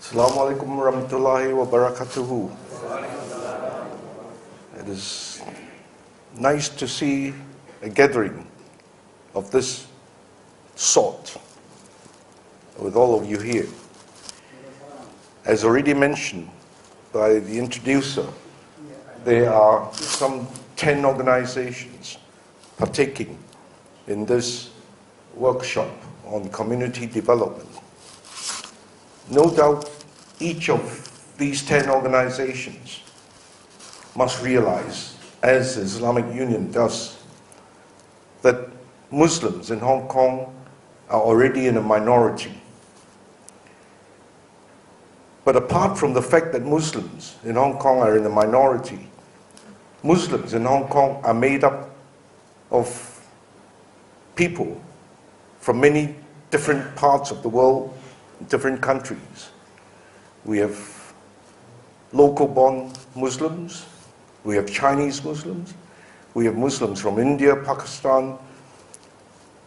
Assalamu alaikum warahmatullahi wabarakatuh. It is nice to see a gathering of this sort with all of you here. As already mentioned by the introducer, there are some 10 organizations partaking in this workshop on community development. No doubt each of these 10 organizations must realize, as the Islamic Union does, that Muslims in Hong Kong are already in a minority. But apart from the fact that Muslims in Hong Kong are in a minority, Muslims in Hong Kong are made up of people from many different parts of the world, different countries. We have local-born Muslims, we have Chinese Muslims, we have Muslims from India, Pakistan,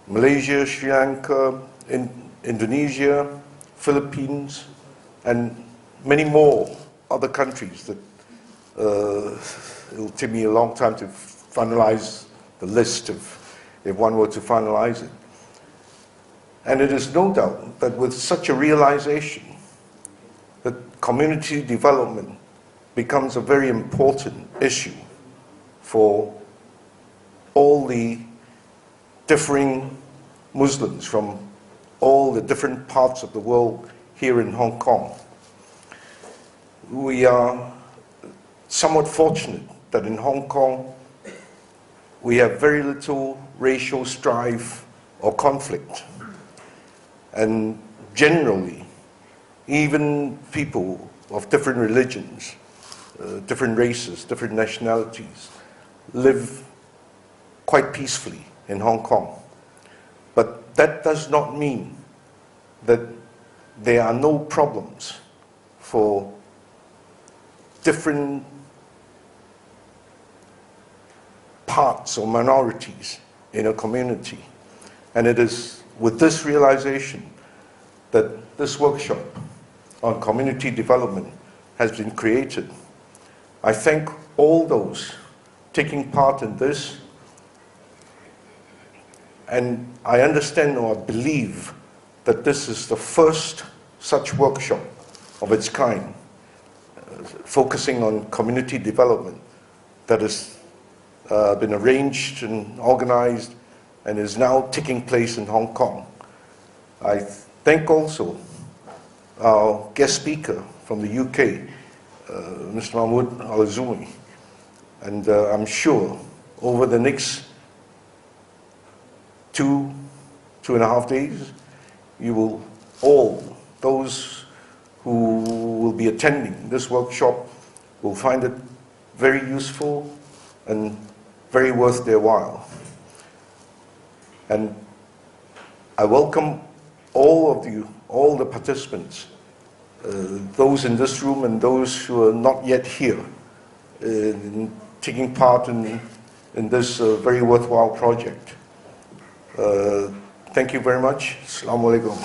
Malaysia, Sri Lanka, Indonesia, Philippines, and many more other countries that it'll take me a long time to finalize the list if one were to finalize it. And it is no doubt that with such a realization that community development becomes a very important issue for all the differing Muslims from all the different parts of the world here in Hong Kong. We are somewhat fortunate that in Hong Kong we have very little racial strife or conflict. And generally, even people of different religions, different races, different nationalities, live quite peacefully in Hong Kong. But that does not mean that there are no problems for different parts or minorities in a community. And it is with this realization that this workshop on community development has been created. I thank all those taking part in this, and I understand or believe that this is the first such workshop of its kind, focusing on community development, that has been arranged and organized and is now taking place in Hong Kong. I thank also our guest speaker from the UK, Mr. Mamoon Al-Azami, and I'm sure over the next two and a half days, you will all, those who will be attending this workshop, will find it very useful and very worth their while. And I welcome all of you, all the participants, those in this room and those who are not yet here, taking part in this very worthwhile project. Thank you very much. Assalamu alaikum.